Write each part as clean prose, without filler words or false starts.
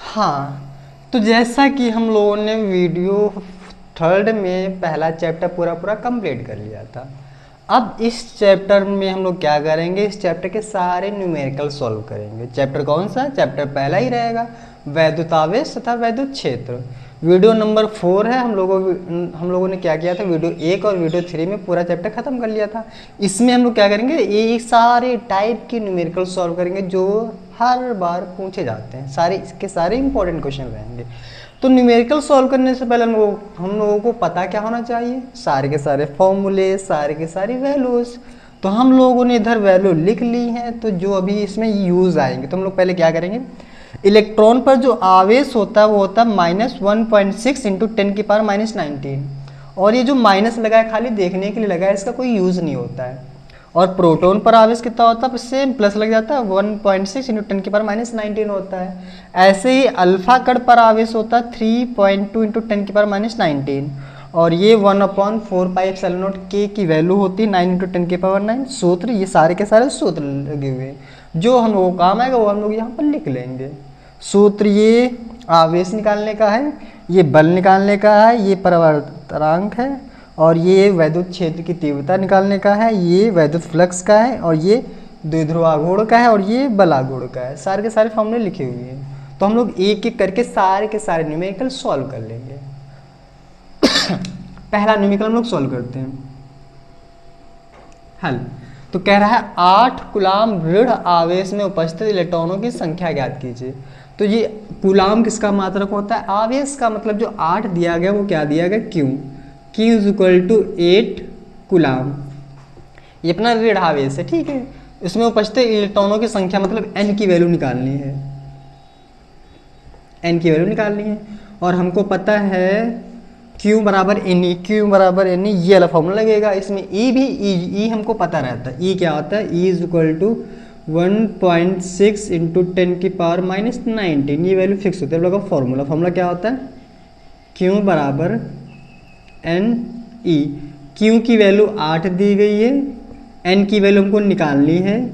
हाँ, तो जैसा कि हम लोगों ने वीडियो थर्ड में पहला चैप्टर पूरा पूरा कंप्लीट कर लिया था। अब इस चैप्टर में हम लोग क्या करेंगे, इस चैप्टर के सारे न्यूमेरिकल सॉल्व करेंगे। चैप्टर कौन सा? चैप्टर पहला ही रहेगा, वैद्युत आवेश तथा वैद्युत क्षेत्र। वीडियो नंबर 4 है। हम लोगों ने क्या किया था, वीडियो 1 और वीडियो 3 में पूरा चैप्टर खत्म कर लिया था। इसमें हम लोग क्या करेंगे, ये सारे टाइप के न्यूमेरिकल सॉल्व करेंगे जो हर बार पूछे जाते हैं। सारे इसके सारे इंपॉर्टेंट क्वेश्चन रहेंगे। तो न्यूमेरिकल सॉल्व करने से पहले हम लोगों को पता क्या होना चाहिए, सारे के सारे फॉर्मूले, सारे के सारी वैल्यूज। तो हम लोगों ने इधर वैल्यू लिख ली है, तो जो अभी इसमें यूज आएंगे, तो हम लोग पहले क्या करेंगे, इलेक्ट्रॉन पर जो आवेश होता है वो होता है -1.6 इंटू 10⁻⁻19। और ये जो माइनस लगा है खाली देखने के लिए लगा है, इसका कोई यूज नहीं होता है। और प्रोटॉन पर आवेश कितना होता है, इससे प्लस लग जाता है, 1.6 इंटू 10⁻�19 होता है। ऐसे ही अल्फा कण पर आवेश होता है 3.2 इंटू 10⁻⁹, और ये 1/4πε0 k की वैल्यू होती है 9 इंटू 10⁹। सूत्र, ये सारे के सारे सूत्र लगे हुए हैं, जो हम लोगों को काम आएगा वो हम लोग यहाँ पर लिख लेंगे। सूत्र ये आवेश निकालने का है, ये बल निकालने का है, ये परावर्तनांक है, और ये वैद्युत क्षेत्र की तीव्रता निकालने का है, ये वैद्युत फ्लक्स का है, और ये द्विध्रुव आघूर्ण का है, और ये बल आघूर्ण का है। सारे के सारे फॉर्मूले लिखे हुए हैं। तो हम लोग एक एक करके सारे के सारे न्यूमेरिकल सॉल्व कर लेंगे। पहला न्यूमेरिकल हम लोग सॉल्व करते हैं। हल। तो कह रहा है 8 कूलाम ऋण आवेश में उपस्थित इलेक्ट्रॉनों की संख्या ज्ञात कीजिए। तो ये कूलाम किसका मात्रक होता है, आवेश का। मतलब जो 8 दिया गया वो क्या दिया गया, Q is equal to 8 coulomb. ये अपना ऋण आवेश है, ठीक है। इसमें उपस्थित इलेक्ट्रॉनों की संख्या मतलब n की वैल्यू निकालनी है, n की वैल्यू निकालनी है। और हमको पता है Q बराबर Ne, Q बराबर Ne, ये वाला फॉर्मूला लगेगा। इसमें E भी E हमको पता रहता है। E क्या होता है, E is equal to 1.6 into 10⁻⁹, ये वैल्यू फिक्स होती है। हम लोग का फॉर्मूला क्या होता है, Q बराबर Ne। Q की वैल्यू 8 दी गई है, N की वैल्यू हमको निकालनी है।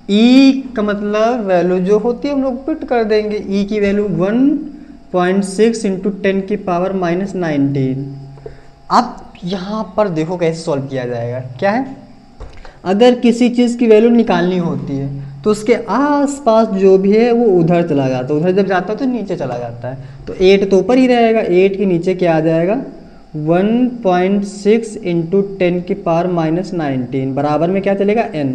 E का मतलब वैल्यू जो होती है हम लोग पुट कर देंगे। E की वैल्यू 1.6 इंटू 10⁻⁹। अब यहाँ पर देखो कैसे सॉल्व किया जाएगा। क्या है, अगर किसी चीज़ की वैल्यू निकालनी होती है तो उसके आसपास जो भी है वो उधर चला जाता है, उधर जब जाता है तो नीचे चला जाता है। तो 8 तो ऊपर ही रहेगा, 8 के नीचे क्या आ जाएगा, 1.6 इंटू 10⁻⁹, बराबर में क्या चलेगा, n।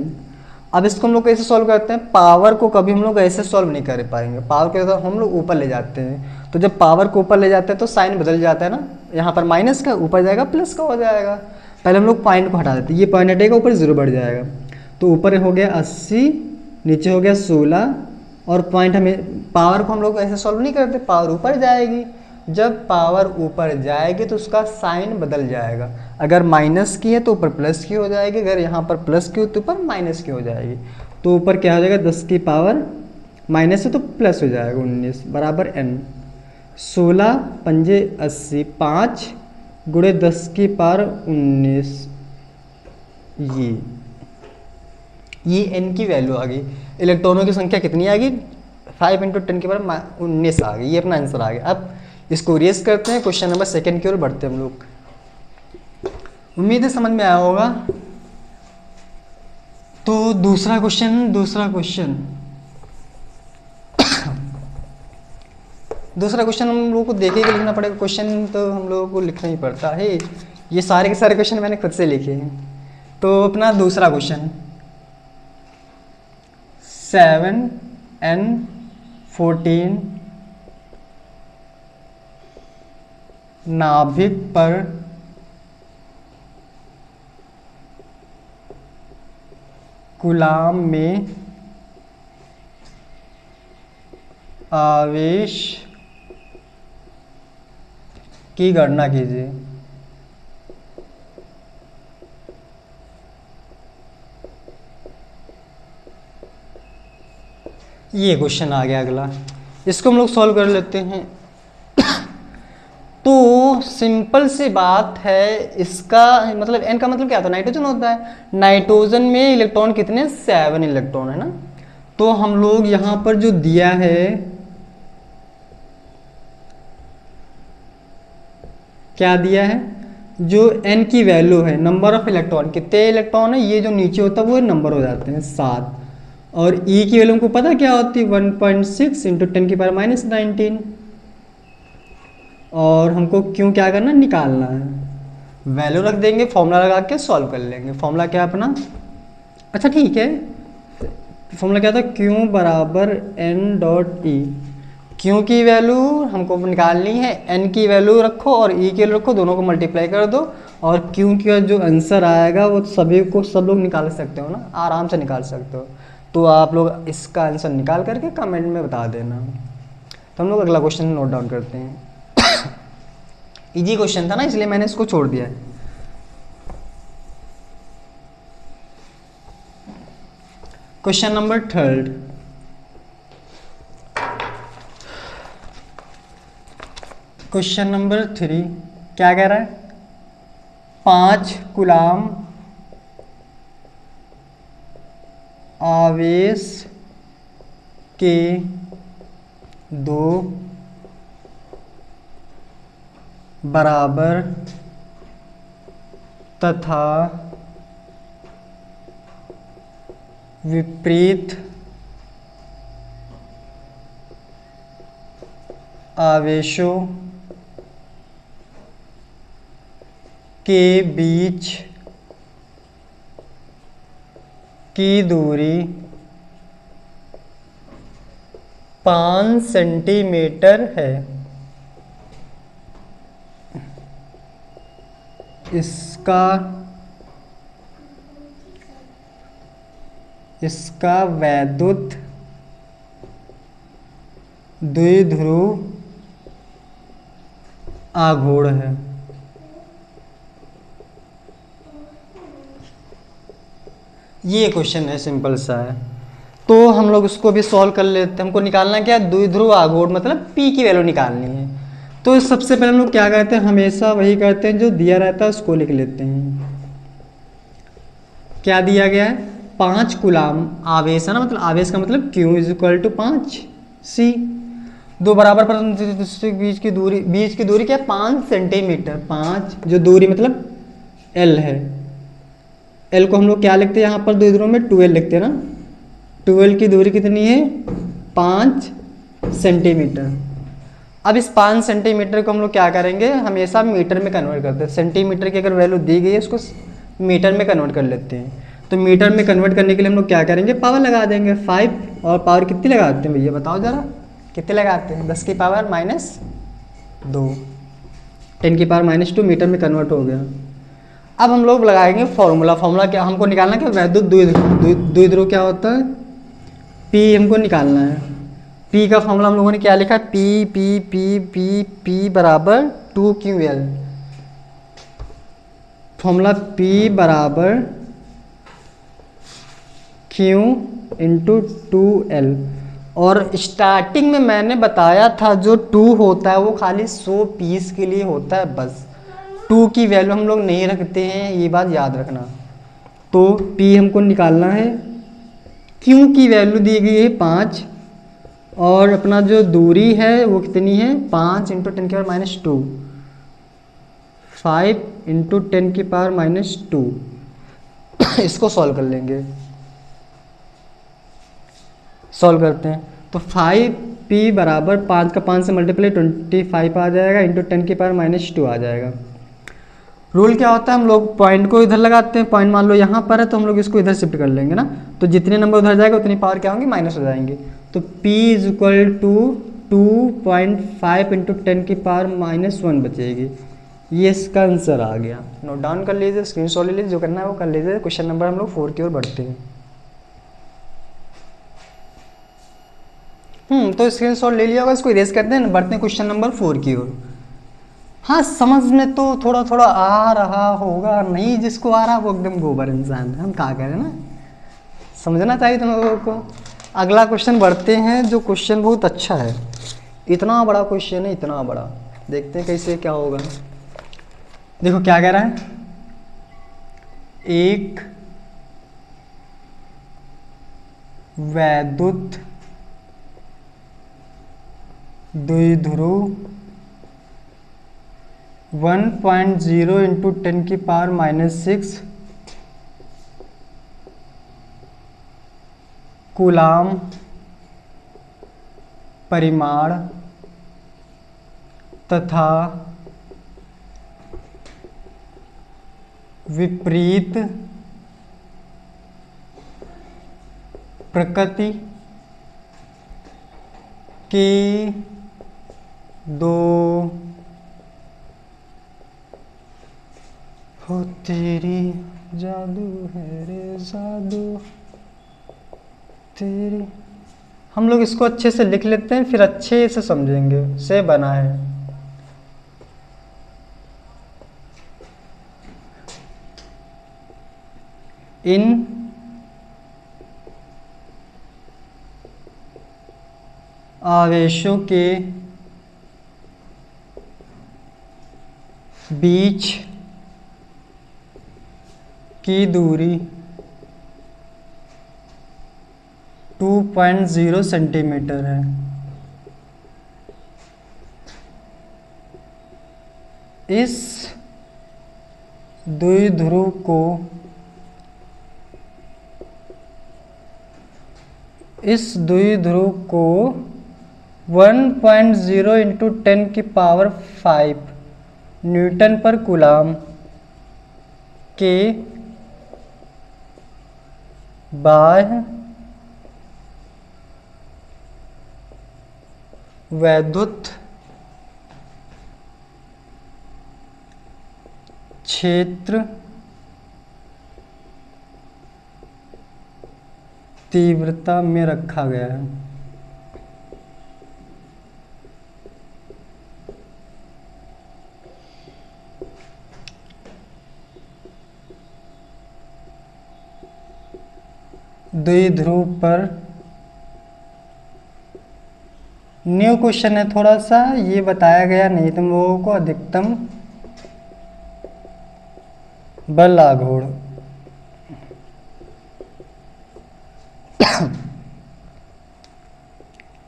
अब इसको हम लोग कैसे सॉल्व करते हैं, पावर को कभी हम लोग ऐसे सॉल्व नहीं कर पाएंगे। पावर को तो हम लोग ऊपर ले जाते हैं, तो जब पावर को ऊपर ले जाते हैं तो साइन बदल जाता है ना, यहाँ पर माइनस का ऊपर जाएगा प्लस का हो जाएगा। पहले हम लोग पॉइंट को हटा देते हैं, ये पॉइंट हटेगा ऊपर 0 बढ़ जाएगा। तो ऊपर हो गया 80, नीचे हो गया 16, और पॉइंट हमें, पावर को हम लोग ऐसे सॉल्व नहीं करते, पावर ऊपर जाएगी। जब पावर ऊपर जाएगी तो उसका साइन बदल जाएगा। अगर माइनस की है तो ऊपर प्लस की हो जाएगी, अगर यहाँ पर प्लस की हो तो ऊपर माइनस की हो जाएगी। तो ऊपर क्या हो जाएगा, 10 की पावर माइनस है तो प्लस हो जाएगा 19 बराबर n। 16 पंजे 80, 5 गुणे 10 की पावर 19, ये n की वैल्यू आ गई। इलेक्ट्रॉनों की संख्या कितनी आ गई, 5 इंटू 10 की पावर 19 आ गई। ये अपना आंसर आ गया। अब इसको रेस करते हैं, क्वेश्चन नंबर 2 की ओर बढ़ते हैं हम लोग। उम्मीद है समझ में आया होगा। तो दूसरा क्वेश्चन हम लोगों को देखे के लिखना पड़ेगा। क्वेश्चन तो हम लोगों को लिखना ही पड़ता है, ये सारे के सारे क्वेश्चन मैंने खुद से लिखे हैं। तो अपना दूसरा क्वेश्चन, 7n14 नाभिक पर कूलाम में आवेश की गणना कीजिए। ये क्वेश्चन आ गया अगला, इसको हम लोग सॉल्व कर लेते हैं। तो सिंपल सी बात है, इसका मतलब n का मतलब क्या था, नाइट्रोजन होता है। नाइट्रोजन में इलेक्ट्रॉन कितने, 7 इलेक्ट्रॉन है ना। तो हम लोग यहाँ पर जो दिया है क्या दिया है, जो n की वैल्यू है, नंबर ऑफ इलेक्ट्रॉन, कितने इलेक्ट्रॉन है, ये जो नीचे होता है वो नंबर हो जाते हैं 7, और E की वैल्यू हमको पता क्या होती है 1.6 इंटू 10⁻⁻19, और हमको क्यों क्या करना है, निकालना है। वैल्यू रख देंगे, फॉर्मूला लगा के सॉल्व कर लेंगे। फॉर्मूला क्या अपना, अच्छा ठीक है, फॉर्मूला क्या था, Q बराबर N डॉट ई। क्यू की वैल्यू हमको निकालनी है, एन की वैल्यू रखो और ई की वैल्यू रखो, दोनों को मल्टीप्लाई कर दो, और क्यू का जो आंसर आएगा वो सभी को सब लोग निकाल सकते हो ना, आराम से निकाल सकते हो। तो आप लोग इसका आंसर निकाल करके कमेंट में बता देना। तो हम लोग अगला क्वेश्चन नोट डाउन करते हैं। इजी क्वेश्चन था ना, इसलिए मैंने इसको छोड़ दिया है। Question number 3। क्वेश्चन नंबर 3 क्या कह रहा है, 5 कूलाम आवेश के 2 बराबर तथा विपरीत आवेशों के बीच की दूरी 5 सेंटीमीटर है। इसका वैद्युत द्विध्रुव आघूर्ण है। ये क्वेश्चन है, सिंपल सा है, तो हम लोग उसको भी सॉल्व कर लेते हैं। हमको निकालना क्या है, द्विध्रुव आघूर्ण, मतलब P की वैल्यू निकालनी है। तो सबसे पहले हम लोग क्या करते हैं, हमेशा वही करते हैं जो दिया रहता है उसको लिख लेते हैं। क्या दिया गया है, 5 कूलाम आवेश है ना, मतलब आवेश का मतलब Q is equal to 5 C। 2 बराबर परमाणु बीच की दूरी क्या है, 5 सेंटीमीटर। 5 जो दूरी मतलब L है, L को हम लोग क्या लिखते हैं यहाँ पर द्विध्रुव में 12 लिखते हैं ना। 12 की दूरी कितनी है, 5 सेंटीमीटर। अब इस 5 सेंटीमीटर को हम लोग क्या करेंगे, हमेशा मीटर में कन्वर्ट करते हैं। सेंटीमीटर की अगर वैल्यू दी गई है उसको मीटर में कन्वर्ट कर लेते हैं। तो मीटर में कन्वर्ट करने के लिए हम लोग क्या करेंगे, पावर लगा देंगे 5। और पावर कितनी लगाते हैं भैया बताओ ज़रा, कितने लगाते हैं, 10 की पावर -2, 10 की पावर -2 मीटर में कन्वर्ट हो गया। अब हम लोग लगाएंगे फॉर्मूला। फॉर्मूला क्या हमको निकालना, क्या वैद्युत द्विध्रुव क्या होता है, P हमको निकालना है। P का फॉर्मूला हम लोगों ने क्या लिखा है, P बराबर 2QL। फॉर्मूला P बराबर Q इंटू 2L। और स्टार्टिंग में मैंने बताया था जो 2 होता है वो खाली 100 पीस के लिए होता है बस, 2 की वैल्यू हम लोग नहीं रखते हैं, ये बात याद रखना। तो P हमको निकालना है, Q की वैल्यू दी गई है 5, और अपना जो दूरी है वो कितनी है, 5 इंटू 10 की पावर -2, 5 इंटू 10 की पावर -2। इसको सॉल्व कर लेंगे, सॉल्व करते हैं। तो 5P बराबर 5 का 5 से मल्टीप्लाई 25 आ जाएगा, इंटू 10 की पावर -2 आ जाएगा। रूल क्या होता है, हम लोग पॉइंट को इधर लगाते हैं, पॉइंट मान लो यहाँ पर है तो हम लोग इसको इधर शिफ्ट कर लेंगे ना, तो जितने नंबर उधर जाएगा उतनी पावर क्या होंगी, माइनस हो जाएंगे। तो P is equal to 2.5 into 10 की पावर -1 बचेगी। ये इसका आंसर आ गया। नोट डाउन कर लीजिए, स्क्रीनशॉट ले लीजिए, जो करना है वो कर लीजिए। क्वेश्चन नंबर हम लोग 4 की ओर बढ़ते हैं। तो स्क्रीनशॉट ले लिया होगा, इसको इरेज करते हैं, बढ़ते हैं क्वेश्चन नंबर 4 की ओर। हाँ, समझ में तो थोड़ा थोड़ा आ रहा होगा, नहीं जिसको आ रहा वो एकदम गोबर इंसान है, हम क्या करें ना, समझना चाहिए तुम लोगों को। अगला क्वेश्चन बढ़ते हैं, जो क्वेश्चन बहुत अच्छा है, इतना बड़ा क्वेश्चन है, इतना बड़ा, देखते हैं कैसे क्या होगा। देखो क्या कह रहा है, एक वैद्युत द्विध्रुव 1.0 इंटू 10⁻⁻6 कूलाम परिमाण तथा विपरीत प्रकृति की दो हो तेरी जादू है रे जादू तेरी। हम लोग इसको अच्छे से लिख लेते हैं, फिर अच्छे से समझेंगे। से बना है इन आवेशों के बीच की दूरी 2.0 सेंटीमीटर है। इस द्विध्रुव को 1.0 इंटू 10⁵ न्यूटन पर कूलाम के बाह्य वैद्युत क्षेत्र तीव्रता में रखा गया है। द्विध्रुव पर न्यू क्वेश्चन है थोड़ा सा, ये बताया गया नहीं तुम लोगों को। अधिकतम बल आघूर्ण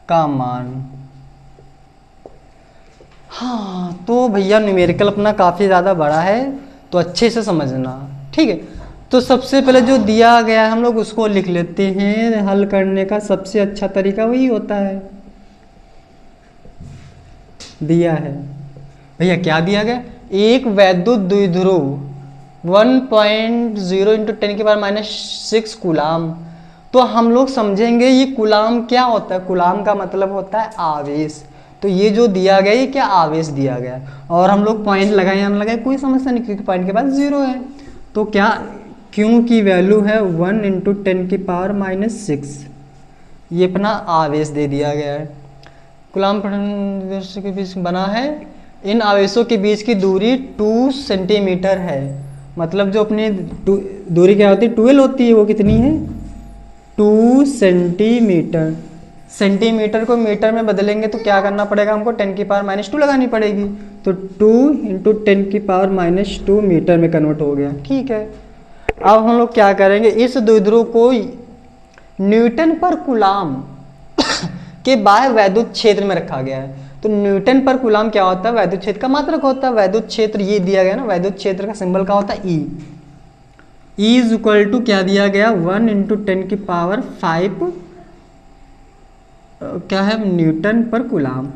का मान। हाँ तो भैया न्यूमेरिकल अपना काफ़ी ज़्यादा बड़ा है, तो अच्छे से समझना, ठीक है। तो सबसे पहले जो दिया गया है हम लोग उसको लिख लेते हैं। हल करने का सबसे अच्छा तरीका वही होता है। दिया है भैया, क्या दिया गया? एक वैद्युत द्विध्रुव 1.0 इंटू 10⁻⁻6 कूलाम। तो हम लोग समझेंगे ये कूलाम क्या होता है। कूलाम का मतलब होता है आवेश। तो ये जो दिया गया ये क्या आवेश दिया गया, और हम लोग पॉइंट लगाए या ना लगाए कोई समस्या नहीं, क्योंकि पॉइंट के बाद 0 है। तो क्या क्यों की वैल्यू है 1 इंटू 10⁻⁻6, ये अपना आवेश दे दिया गया है। कूलाम के बीच बना है, इन आवेशों के बीच की दूरी 2 सेंटीमीटर है। मतलब जो अपनी दूरी क्या होती है, 12 होती है, वो कितनी है 2 सेंटीमीटर। सेंटीमीटर को मीटर में बदलेंगे तो क्या करना पड़ेगा हमको, 10⁻⁻2 लगानी पड़ेगी। तो 2 इंटू 10⁻⁻2 मीटर में कन्वर्ट हो गया, ठीक है। अब हम लोग क्या करेंगे, इस द्विध्रुव को न्यूटन पर कूलाम के बाह्य वैद्युत क्षेत्र में रखा गया है। तो न्यूटन पर कूलाम क्या होता है, वैद्युत क्षेत्र का मात्रक होता है। वैद्युत क्षेत्र ये दिया गया ना, वैद्युत क्षेत्र का सिंबल क्या होता है ई। ई इज इक्वल टू क्या दिया गया 1 इंटू 10⁵ क्या है न्यूटन पर कूलाम।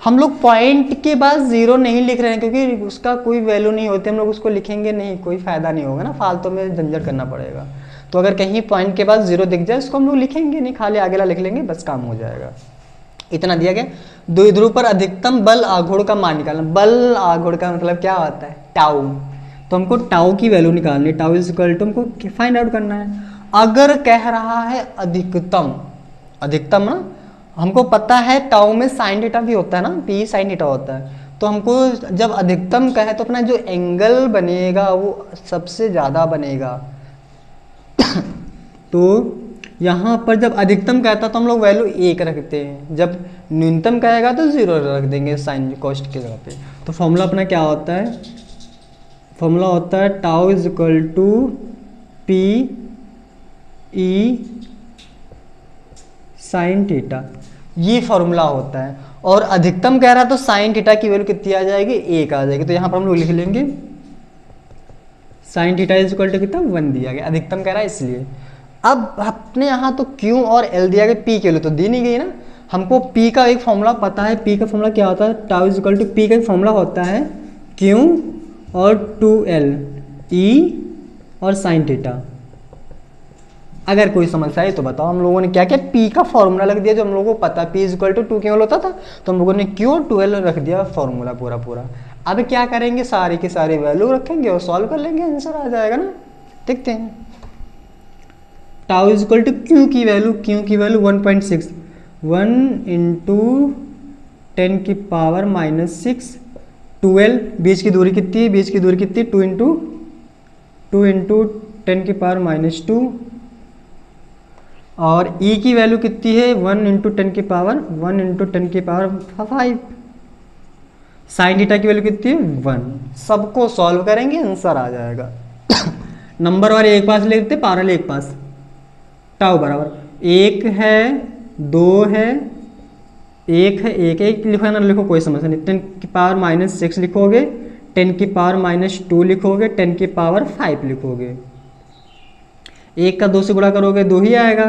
हम लोग पॉइंट के बाद 0 नहीं लिख रहे हैं, क्योंकि उसका कोई वैल्यू नहीं होती, हम लोग उसको लिखेंगे नहीं, कोई फायदा नहीं होगा ना, फालतू में झंझट करना पड़ेगा। तो अगर कहीं पॉइंट के बाद 0 दिख जाए उसको हम लोग लिखेंगे नहीं, खाली आगे लिख लेंगे, बस काम हो जाएगा। इतना दिया गया। द्विध्रुव पर अधिकतम बल आघूर्ण का मान निकालना। बल आघूर्ण का मतलब क्या होता है, टाउ। तो हमको टाउ की वैल्यू निकालनी, टाउ इज इक्वल टू हमको फाइंड आउट करना है। अगर कह रहा है अधिकतम, अधिकतम ना हमको पता है टाउ में साइन थीटा भी होता है ना, पी साइन थीटा होता है। तो हमको जब अधिकतम कहे तो अपना जो एंगल बनेगा वो सबसे ज़्यादा बनेगा। तो यहाँ पर जब अधिकतम कहता तो हम लोग वैल्यू 1 रखते हैं, जब न्यूनतम कहेगा तो 0 रख देंगे साइन कॉस्ट की जगह पे। तो फॉर्मूला अपना क्या होता है, फॉर्मूला होता है tau is equal to P E sine theta. ये फॉर्मूला होता है। और अधिकतम कह रहा तो साइन थीटा की वैल्यू कितनी आ जाएगी, 1 आ जाएगी। तो यहाँ पर हम लोग लिख लेंगे sine theta is equal to कितना, 1 दिया गया, अधिकतम कह रहा है इसलिए। अब अपने यहाँ तो Q और L दिया गया, P के लिए तो दी नहीं गई ना। हमको P का एक फॉर्मूला पता है, P का फॉर्मूला क्या होता है, tau is equal to P का एक फॉर्मूला होता है Q और 2L E और साइन थीटा। अगर कोई समस्या है तो बताओ। हम लोगों ने क्या किया, P का फॉर्मूला रख दिया जो हम लोगों को पता, P is equal to 2Q होता था, तो हम लोगों ने Q और 2L रख दिया फॉर्मूला पूरा पूरा। अब क्या करेंगे, सारी की सारी वैल्यू रखेंगे और सॉल्व कर लेंगे, आंसर आ जाएगा ना। देखते हैं। Tau is equal to Q की वैल्यू, Q की वैल्यू 1.6, 1 इंटू 10 की पावर -6, 2L बीच की दूरी कितनी है, बीच की दूरी कितनी, 2 इंटू 10 की पावर -2, और E की वैल्यू कितनी है, 1 इंटू 10 की पावर 5। साइन थीटा की वैल्यू कितनी है, 1। सबको सॉल्व करेंगे, आंसर आ जाएगा। नंबर वाले एक पास ले लेते, पावर वाले एक पास। टाउ बराबर 1 है, 2 है, 1 है, 1 लिखो ना लिखो कोई समस्या नहीं। 10 की पावर -6 लिखोगे, 10 की पावर -2 लिखोगे, 10 की पावर 5 लिखोगे। 1 का 2 से गुणा करोगे 2 ही आएगा।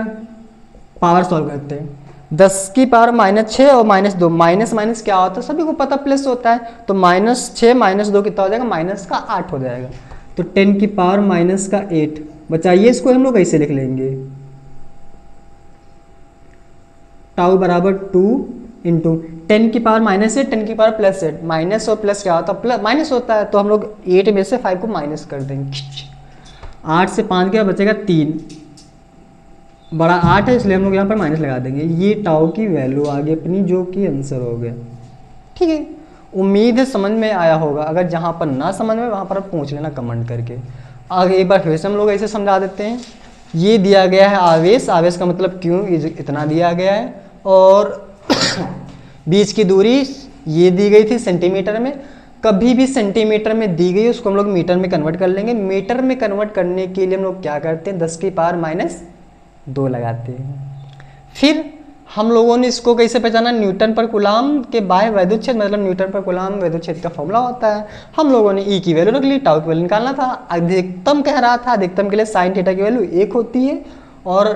पावर सॉल्व करते हैं। 10 की पावर -6 और -2, माइनस माइनस क्या होता है सभी को पता, प्लस होता है। तो -6 -2 कितना हो जाएगा, -8 हो जाएगा। तो 10 की पावर -8 बचाइए, इसको हम लोग ऐसे लिख लेंगे, टाउ बराबर 2 इंटू 10 की पावर -8, 10 की पावर +8, माइनस और प्लस क्या होता है, प्लस माइनस होता है। तो हम लोग 8 में से 5 को माइनस कर देंगे। 8 से 5 क्या बचेगा, 3, बड़ा 8 है इसलिए हम लोग यहाँ पर माइनस लगा देंगे। ये टाउ की वैल्यू आ गई अपनी, जो कि आंसर हो गया। ठीक है, उम्मीद है समझ में आया होगा। अगर जहाँ पर ना समझ में वहाँ पर पूछ लेना कमेंट करके। आगे एक बार फिर से हम लोग ऐसे समझा देते हैं। ये दिया गया है आवेश, आवेश का मतलब क्यों इतना दिया गया है, और बीच की दूरी ये दी गई थी सेंटीमीटर में। कभी भी सेंटीमीटर में दी गई उसको हम लोग मीटर में कन्वर्ट कर लेंगे। मीटर में कन्वर्ट करने के लिए हम लोग क्या करते हैं, 10 की पावर -2 लगाते हैं। फिर हम लोगों ने इसको कैसे पहचाना, न्यूटन पर कूलाम के बाय वैद्युत क्षेत्र, मतलब न्यूटन पर कूलाम वैद्युत क्षेत्र का फॉर्मूला होता है। हम लोगों ने E की वैल्यू रख ली, टाउ की वैल्यू निकालना था। अधिकतम कह रहा था, अधिकतम के लिए साइन थीटा की वैल्यू 1 होती है, और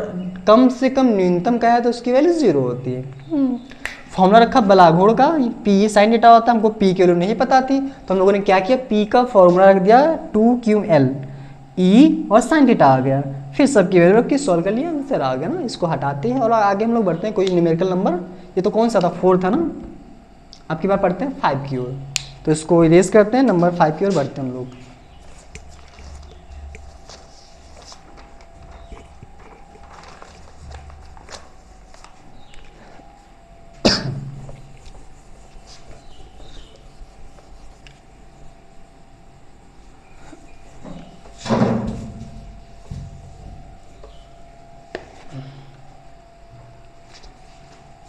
कम से कम न्यूनतम कहा है तो उसकी वैल्यू 0 होती है। फॉर्मूला रखा बलाघोड़ का, P साइन थीटा होता है। हमको P की वैल्यू नहीं पता थी, तो हम लोगों ने क्या किया, P का फॉर्मूला रख दिया 2QL, E और साइन थीटा आ गया। फिर सबकी वैल्यू रख के सॉल्व कर लिया, आंसर आ गया ना। इसको हटाते हैं और आगे हम लोग बढ़ते हैं। कोई न्यूमेरिकल नंबर, ये तो कौन सा था, 4 था ना। अब की बार पढ़ते हैं 5 की ओर, तो इसको इरेज करते हैं, नंबर 5 की ओर बढ़ते हैं हम लोग।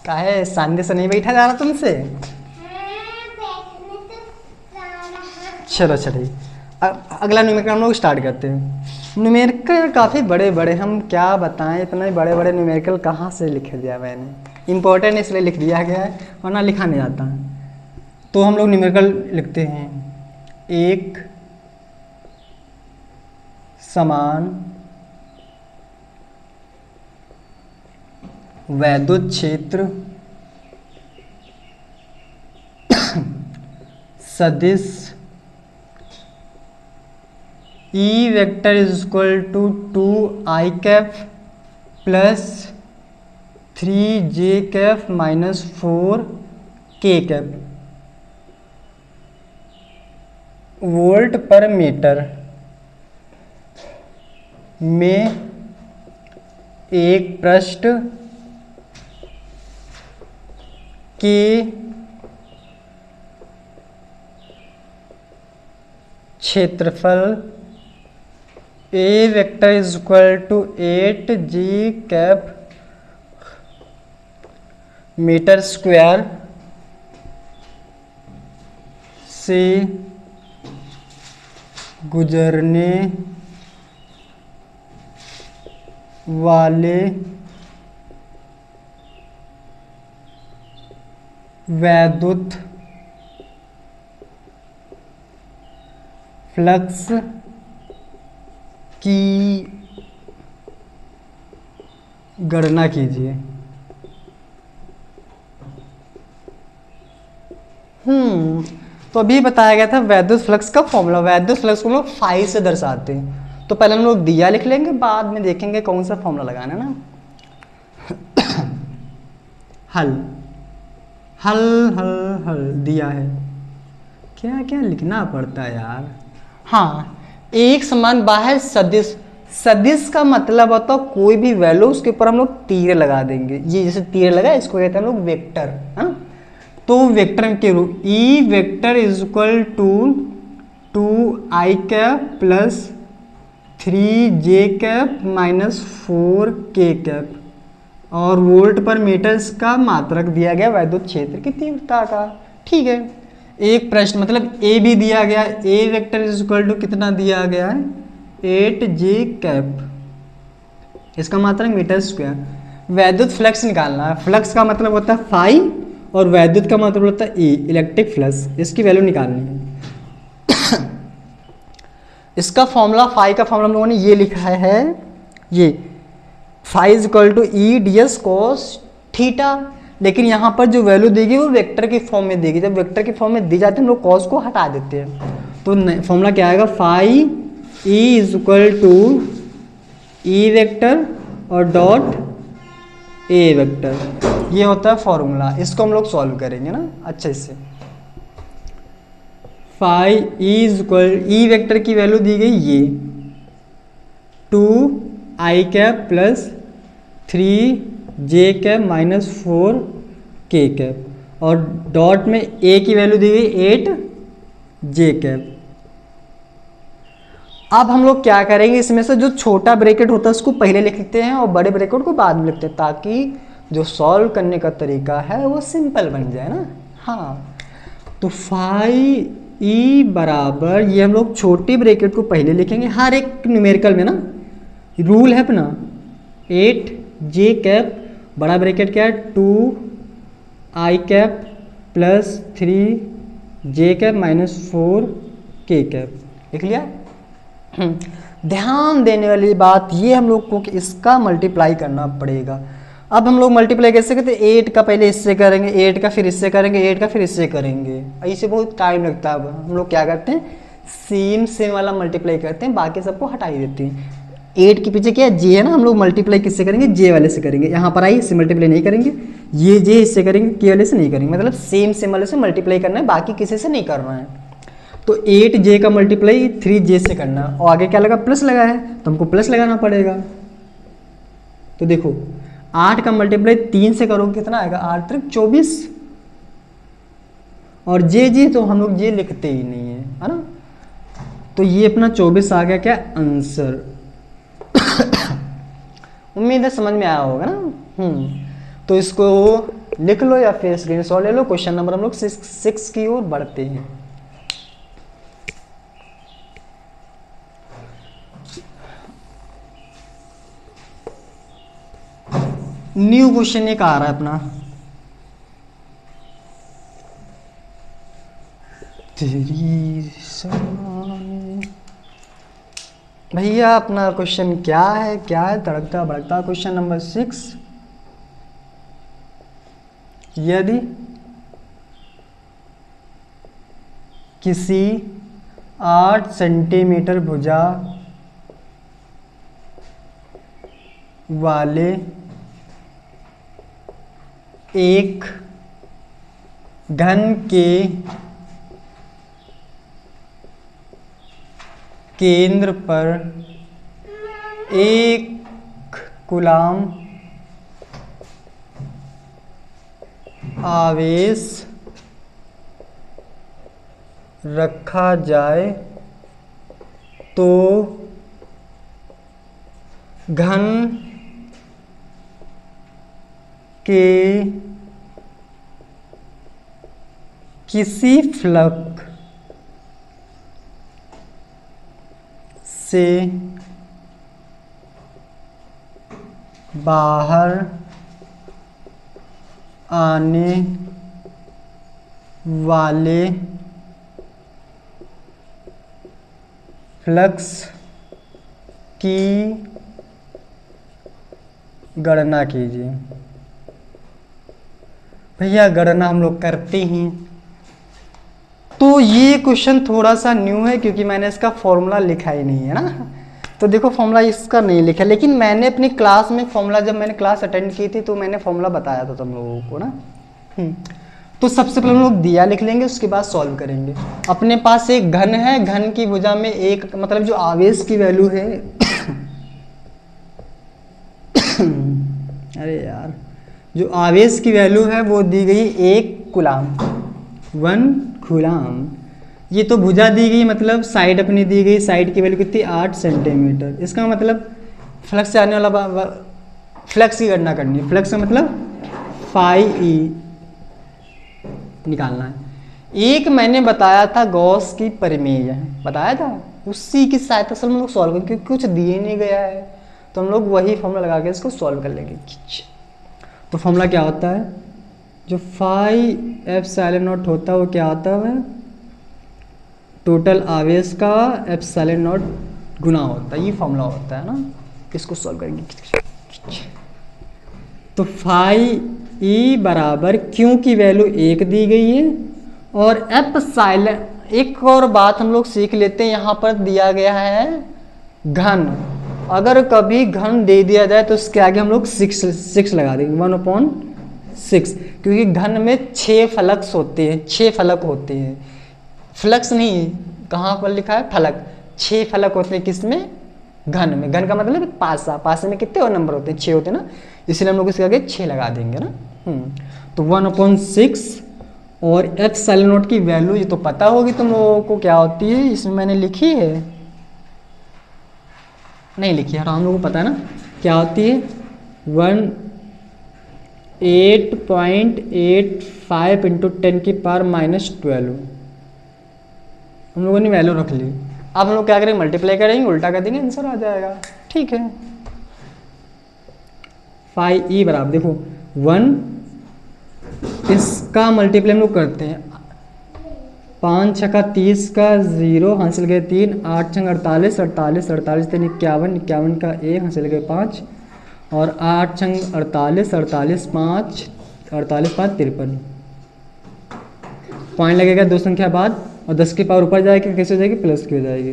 काहे शांति से नहीं बैठा जा रहा तुमसे? चलो चलिए, अगला न्यूमेरिकल हम लोग स्टार्ट करते हैं। न्यूमेरिकल काफ़ी बड़े बड़े, हम क्या बताएं, इतने बड़े बड़े न्यूमेरिकल कहाँ से लिख दिया मैंने। इम्पोर्टेंट इसलिए लिख दिया गया है, वरना लिखा नहीं आता है। तो हम लोग न्यूमेरिकल लिखते हैं, एक समान वैद्युत क्षेत्र सदिश E vector is equal to 2i cap plus 3j cap minus 4k cap volt per metre में एक पृष्ठ के क्षेत्रफल A vector is equal to 8g cap metre square से गुजरने वाले वैद्युत फ्लक्स की गणना कीजिए। तो अभी बताया गया था वैद्युत फ्लक्स का फॉर्मूला। वैद्युत फ्लक्स को हम लोग फाई से दर्शाते हैं। तो पहले हम लोग दिया लिख लेंगे, बाद में देखेंगे कौन सा फॉर्मूला लगाना है ना। हल हल हल हल दिया है, क्या क्या लिखना पड़ता है यार। हाँ, एक समान बाह्य सदिश। सदिश का मतलब होता है कोई भी वैल्यू उसके ऊपर हम लोग तीर लगा देंगे। ये जैसे तीर लगा, इसको कहते हैं हम लोग वेक्टर, है ना। तो वेक्टर के रूप E vector is equal to 2i cap plus 3j cap minus 4k cap, और वोल्ट पर मीटर का मात्रक दिया गया वैद्युत क्षेत्र की तीव्रता का। ठीक है, एक प्रश्न मतलब ए भी दिया गया, ए वेक्टर इज इक्वल टू कितना दिया गया है 8j कैप, इसका मात्रक मीटर स्क्वायर। वैद्युत फ्लक्स निकालना है। फ्लक्स का मतलब होता है फाई और वैद्युत का मतलब होता है ई, इलेक्ट्रिक फ्लक्स। इसकी वैल्यू निकालनी है। इसका फॉर्मूला, फाई का फॉर्मूला हम लोगों ने ये लिखा है, ये phi is equal to E D S cos theta. लेकिन यहाँ पर जो वैल्यू देगी वो वेक्टर के फॉर्म में देगी। जब वेक्टर के फॉर्म में दी जाती है हम लोग कॉस को हटा देते हैं। तो फॉर्मूला क्या आएगा, phi E is equal to E vector और डॉट ए वेक्टर। ये होता है फॉर्मूला। इसको हम लोग सॉल्व करेंगे ना अच्छे से। Phi E is equal, E vector की वैल्यू दी गई ये 2i cap plus 3j cap minus 4k cap, और डॉट में a की वैल्यू दी गई 8j कैप। अब हम लोग क्या करेंगे, इसमें से जो छोटा ब्रैकेट होता है उसको पहले लिख लेते हैं और बड़े ब्रैकेट को बाद में लिखते हैं, ताकि जो सॉल्व करने का तरीका है वो सिंपल बन जाए ना। हाँ, तो फाई ई बराबर, ये हम लोग छोटी ब्रैकेट को पहले लिखेंगे हर एक न्यूमेरिकल में ना, रूल है अपना 8j कैप, बड़ा ब्रैकेट क्या है 2i cap plus 3j cap minus 4k cap. लिख लिया। ध्यान देने वाली बात ये हम लोग को कि इसका मल्टीप्लाई करना पड़ेगा। अब हम लोग मल्टीप्लाई कैसे करते हैं, 8 का पहले इससे करेंगे, 8 का फिर इससे करेंगे, 8 का फिर इससे करेंगे, ऐसे बहुत टाइम लगता है। अब हम लोग क्या करते हैं, सेम सेम वाला मल्टीप्लाई करते हैं, बाकी सबको हटा ही देते हैं। 8 के पीछे क्या है, जे है ना, हम लोग मल्टीप्लाई किससे करेंगे, जे वाले से करेंगे। यहाँ पर आई इससे मल्टीप्लाई नहीं करेंगे, ये जे इससे करेंगे, के वाले से नहीं करेंगे। मतलब सेम सेम वाले से मल्टीप्लाई करना है, बाकी किसी से नहीं करना है। तो 8j का मल्टीप्लाई 3j से करना, और आगे क्या लगा, प्लस लगा है तो हमको प्लस लगाना पड़ेगा। तो देखो 8 का मल्टीप्लाई 3 से करोगे कितना आएगा, 8 त्रिक 24, और जे तो हम लोग जे लिखते ही नहीं है ना। तो ये अपना 24 आ गया क्या आंसर। उम्मीद है समझ में आया होगा ना। तो इसको लिख लो या फिर स्क्रीनशॉट ले लो। क्वेश्चन नंबर हम लोग 6 की ओर बढ़ते हैं। न्यू क्वेश्चन एक आ रहा है अपना, तेरी समान। भैया अपना क्वेश्चन क्या है, तड़कता भड़कता क्वेश्चन नंबर 6। यदि किसी 8 सेंटीमीटर भुजा वाले एक घन के केंद्र पर एक कूलाम आवेश रखा जाए तो घन के किसी फ्लक्स से बाहर आने वाले फ्लक्स की गणना कीजिए। भैया गणना हम लोग करते हैं, तो ये क्वेश्चन थोड़ा सा न्यू है क्योंकि मैंने इसका फॉर्मूला लिखा ही नहीं है ना। तो देखो फॉर्मूला इसका नहीं लिखा, लेकिन मैंने अपनी क्लास में फॉर्मूला, जब मैंने क्लास अटेंड की थी तो मैंने फॉर्मूला बताया था तुम लोगों को ना। तो सबसे पहले हम लोग दिया लिख लेंगे, उसके बाद सॉल्व करेंगे। अपने पास एक घन है, घन की भुजा में एक, मतलब जो आवेश की वैल्यू है अरे यार, जो आवेश की वैल्यू है वो दी गई 1 कूलाम, 1 कूलाम। ये तो भुजा दी गई, मतलब साइड अपनी दी गई, साइड की वैल्यू कितनी 8 सेंटीमीटर। इसका मतलब फ्लक्स से आने वाला फ्लक्स की गणना करनी है। फ्लक्स का मतलब फाई ई निकालना है। एक मैंने बताया था गॉस की प्रमेय बताया था, उसी की सहायता से हम लोग सॉल्व करेंगे क्योंकि कुछ दिए नहीं गया है, तो हम लोग वही फॉर्मूला लगा के इसको सॉल्व कर लेंगे। तो फॉर्मूला क्या होता है, जो फाई एप्सिलॉन नॉट होता है वो क्या होता है, टोटल आवेश का एप्सिलॉन नॉट गुना होता है, ये फॉर्मूला होता है ना। इसको सॉल्व करेंगे। तो फाई ई बराबर क्यू की वैल्यू 1 दी गई है, और एप्सिलॉन, एक और बात हम लोग सीख लेते हैं, यहाँ पर दिया गया है घन। अगर कभी घन दे दिया जाए तो उसके आगे हम लोग 6 लगा देंगे, 1/6, क्योंकि घन में 6 फ्लक्स होते हैं, 6 फलक होते हैं, फ्लक्स नहीं, कहाँ पर लिखा है फलक, 6 फलक होते हैं किसमें, घन में। घन का मतलब पासा, पासे में कितने और नंबर होते हैं, 6 होते हैं ना, इसलिए हम लोग इसके आगे 6 लगा देंगे ना। तो 1/6 और एप्सिलॉन नॉट की वैल्यू ये तो पता होगी तुम लोगों को क्या होती है, इसमें मैंने लिखी है, नहीं लिखी है, हम लोगों को पता है ना क्या होती है, 8.85 इंटू 10⁻⁻12 हम लोगों ने वैल्यू रख ली। अब हम लोग क्या करेंगे, मल्टीप्लाई करेंगे, उल्टा कर देंगे, आंसर आ जाएगा। ठीक है, फाई ई बराबर देखो 1, इसका मल्टीप्लाई हम लोग करते हैं, 5 छक्का 30 का 0 हासिल गए 3, 8 छंग 48, 48 48 3 51, 51 का 1 हासिल गए 5, और 8 छंग 48, 48 5, 48 5 53। पॉइंट लगेगा 2 संख्या बाद, और 10 की पावर ऊपर जाएगी, कैसे हो जाएगी, प्लस की हो जाएगी।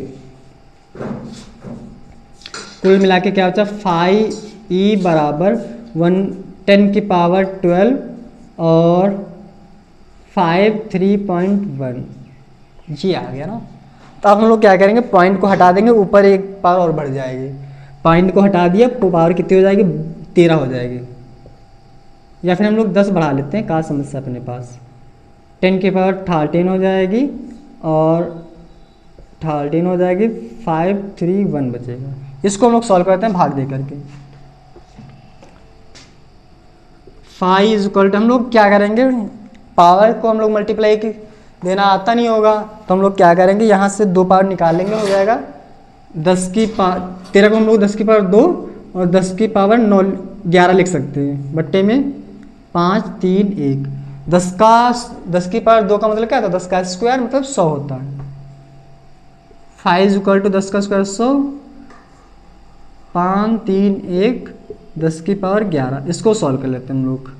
कुल मिला के क्या बचा, फाई ई बराबर 10⁻12 और 5 3.1, जी आ गया ना। तो अब हम लोग क्या करेंगे, पॉइंट को हटा देंगे, ऊपर एक पावर और बढ़ जाएगी, पॉइंट को हटा दिया, पावर कितनी हो जाएगी, 13 हो जाएगी, या फिर हम लोग 10 बढ़ा लेते हैं, कहाँ समस्या अपने पास, 10 की पावर 13 हो जाएगी, और 13 हो जाएगी, 5 3 1 बचेगा। इसको हम लोग सॉल्व करते हैं भाग दे करके। फाई इज इक्वल टू, हम लोग क्या करेंगे, पावर को हम लोग मल्टीप्लाई देना आता नहीं होगा, तो हम लोग क्या करेंगे, यहाँ से 2 पावर निकाल लेंगे, हो जाएगा 13 को हम लोग 10 की पावर 2 और 10 की पावर 9 11 लिख सकते हैं, बट्टे में 5 3 1। 10 की पावर 2 का मतलब क्या था, 10 का स्क्वायर मतलब 100 होता है। फाई इज इक्वल टू 10 का स्क्वायर 100, 5 3 1 10 की पावर 11। इसको सॉल्व कर लेते हैं हम लोग।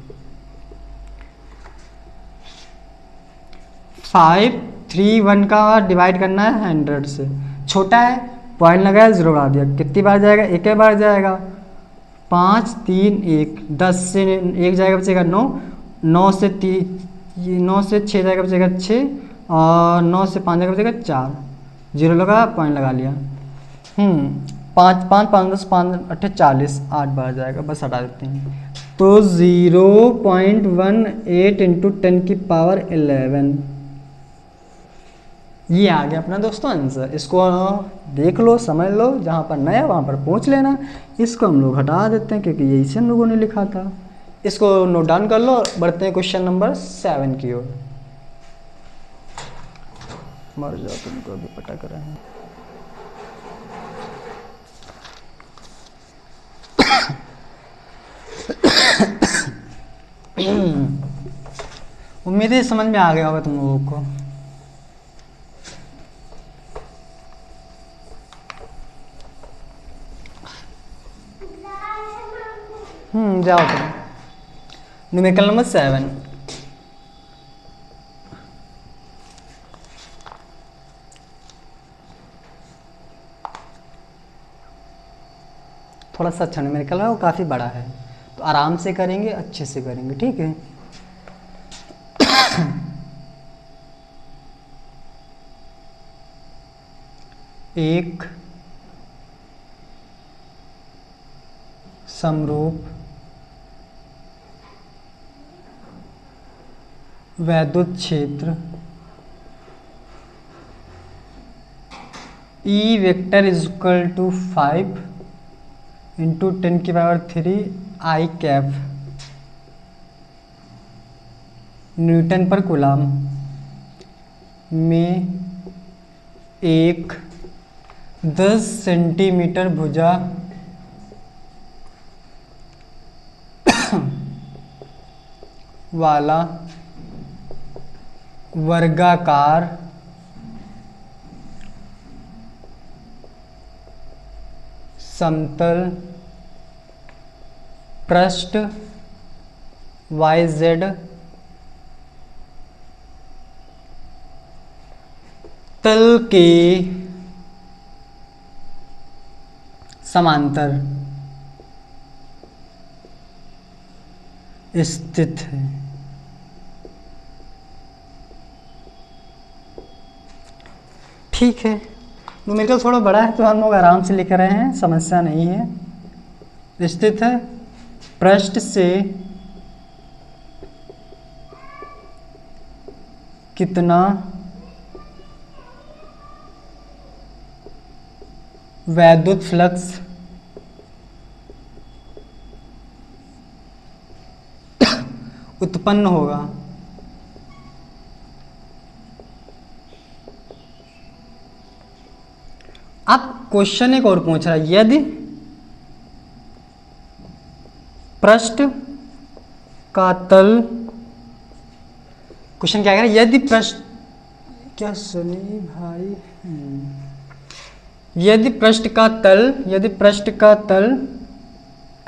5 3 1 का डिवाइड करना है 100 से, छोटा है, पॉइंट लगाया 0 बढ़ा दिया, कितनी बार जाएगा, एक बार जाएगा, 5 3 1, 10 से 1 जाएगा बचेगा 9, 9 से 6 जाएगा बचेगा 6, और 9 से 5 जाएगा बचेगा 4, 0 लगा, पॉइंट लगा लिया। 5 5 5 10 5 8 40, 8 बार जाएगा, बस हटा देते हैं। तो 0.18 इंटू 10 की पावर 11, ये आ गया अपना दोस्तों आंसर। इसको देख लो, समझ लो, जहाँ पर नया वहाँ पर पहुँच लेना। इसको हम लोग हटा देते हैं क्योंकि यही से हम लोगों ने लिखा था। इसको नोट डाउन कर लो, बढ़ते हैं क्वेश्चन नंबर 7 की ओर। मर जाओ, तुमको अभी पटक रहे हैं। उम्मीद है समझ में आ गया होगा तुम लोगों को। जाओ तुम। Numerical number 7। थोड़ा सा अच्छा न्यूमेरिकल है, वो काफ़ी बड़ा है, तो आराम से करेंगे, अच्छे से करेंगे, ठीक है। एक समरूप वैद्युत क्षेत्र E vector is equal to 5 into 10⁻³ I cap newton per coulomb में एक 10 सेंटीमीटर भुजा वाला वर्गाकार समतल पृष्ठ YZ तल के समांतर स्थित है। ठीक है, न्यूमेरिकल थोड़ा बड़ा है तो हम लोग आराम से लिख रहे हैं, समस्या नहीं है। स्थित है पृष्ठ से कितना वैद्युत फ्लक्स उत्पन्न होगा। अब क्वेश्चन एक और पूछ रहा है, यदि पृष्ठ का तल, क्वेश्चन क्या कह रहा है, यदि पृष्ठ, क्या सुनी भाई, यदि पृष्ठ का तल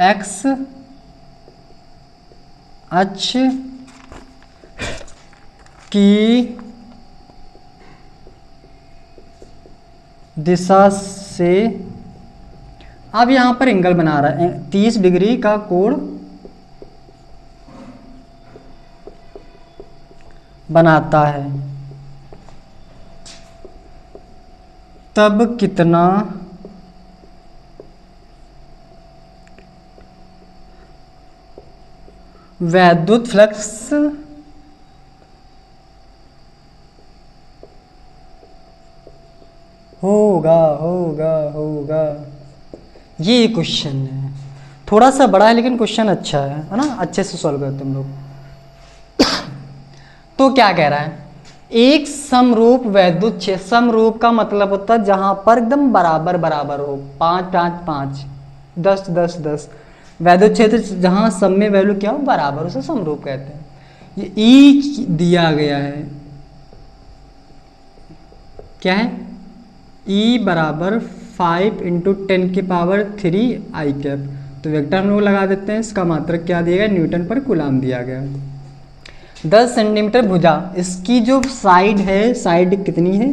x अक्ष की दिशा से, अब यहाँ पर एंगल बना रहा है 30 डिग्री का कोण बनाता है, तब कितना वैद्युत फ्लक्स होगा। ये क्वेश्चन है, थोड़ा सा बड़ा है लेकिन क्वेश्चन अच्छा है ना, अच्छे से सॉल्व करते हम लोग। तो क्या कह रहा है, एक समरूप वैद्युत क्षेत्र, समरूप का मतलब होता है जहां पर एकदम बराबर बराबर हो, 5 5 5 10 10 10, वैद्युत क्षेत्र जहां सब में वैल्यू क्या हो बराबर, उसे समरूप कहते हैं। ये ई दिया गया है, क्या है, ई बराबर 5 इंटू 10⁻³ I कैप, तो वेक्टर हम लोग लगा देते हैं, इसका मात्रक क्या दिया गया, न्यूटन पर कूलाम दिया गया। 10 सेंटीमीटर भुजा, इसकी जो साइड है, साइड कितनी है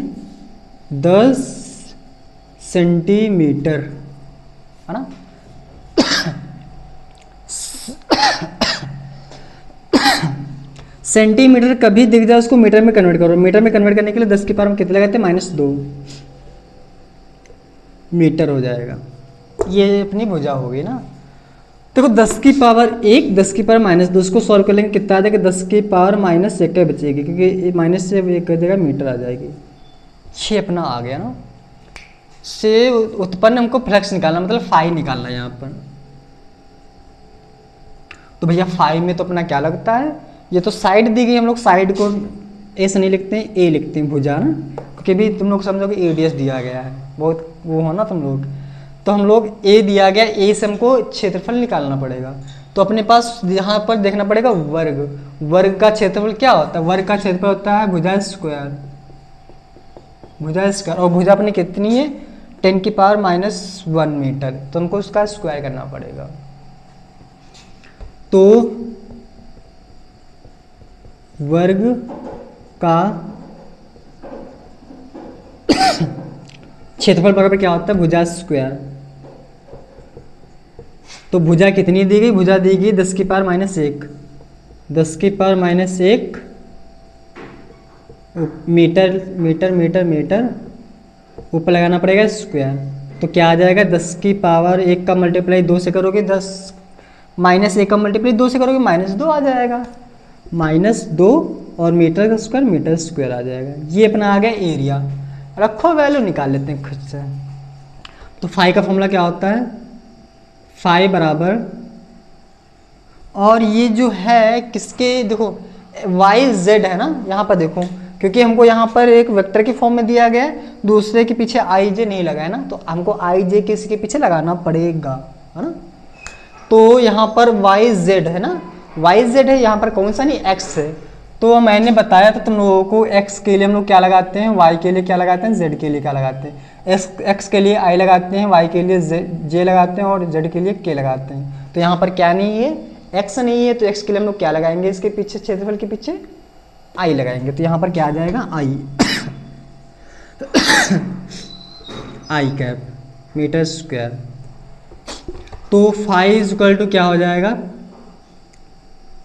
10 सेंटीमीटर, है ना। सेंटीमीटर कभी दिख जाए उसको मीटर में कन्वर्ट करो, मीटर में कन्वर्ट करने के लिए 10 की पावर में कितने लगाते हैं, -2 मीटर हो जाएगा। ये अपनी भुजा होगी ना। देखो 10 की पावर 1, 10 की पावर -2, उसको सॉल्व कर लेंगे, कितना आ जाएगा, 10 की पावर -1 बचेगी, क्योंकि माइनस से 1 जगह मीटर आ जाएगी। ये अपना आ गया ना। से उत्पन्न हमको फ्लक्स निकालना, मतलब फाई निकालना है यहाँ पर। तो भैया फाई में तो अपना क्या लगता है, ये तो साइड दी गई, हम लोग साइड को ए से नहीं लिखते हैं, ए लिखते हैं भुजा ना, क्योंकि भी तुम लोग समझो कि एडीएस दिया गया है, बहुत वो हो ना तुम लोग, तो हम लोग ए दिया गया, ए से हमको क्षेत्रफल निकालना पड़ेगा। तो अपने पास यहाँ पर देखना पड़ेगा वर्ग। वर्ग का क्षेत्रफल क्या होता है? वर्ग का क्षेत्रफल होता है भुजा स्क्वायर, भुजा स्क्वायर। और भुजा अपनी कितनी है? 10⁻⁻1 मीटर। तो हमको उसका स्क्वायर करना पड़ेगा। तो वर्ग का क्षेत्रफल बराबर क्या होता है? भुजा स्क्वायर। तो भुजा कितनी दी गई? भुजा दी गई 10⁻⁻1, 10⁻⁻1 मीटर मीटर मीटर मीटर, ऊपर लगाना पड़ेगा स्क्वायर। तो क्या आ जाएगा? 10⁻1 का मल्टीप्लाई 2 से करोगे 10, -1 का मल्टीप्लाई 2 से करोगे -2 आ जाएगा, -2 और मीटर का स्क्वायर मीटर स्क्वायर आ जाएगा। ये अपना आ गया एरिया। रखो वैल्यू निकाल लेते हैं खुद से। तो फाई का फॉर्मूला क्या होता है? फाई बराबर, और ये जो है किसके, देखो वाई जेड है ना यहाँ पर, देखो क्योंकि हमको यहाँ पर एक वेक्टर की फॉर्म में दिया गया है, दूसरे के पीछे आई जे नहीं लगा है ना, तो हमको आई जे किसी के पीछे लगाना पड़ेगा, है ना। तो यहाँ पर वाई जेड है ना, वाई जेड है, यहाँ पर कौन सा नहीं, एक्स है। तो मैंने बताया था तुम लोगों को, एक्स के लिए हम लोग क्या लगाते हैं, वाई के लिए क्या लगाते हैं, जेड के लिए क्या लगाते हैं। एक्स के लिए आई लगाते हैं, वाई के लिए जे लगाते हैं, और जेड के लिए के लगाते हैं। तो यहाँ पर क्या नहीं है, एक्स नहीं है, तो एक्स के लिए हम लोग क्या लगाएंगे, इसके पीछे क्षेत्रफल के पीछे आई लगाएंगे। तो यहाँ पर क्या आ जाएगा, i i cap metre square. तो फाई इज इक्वल टू क्या हो जाएगा,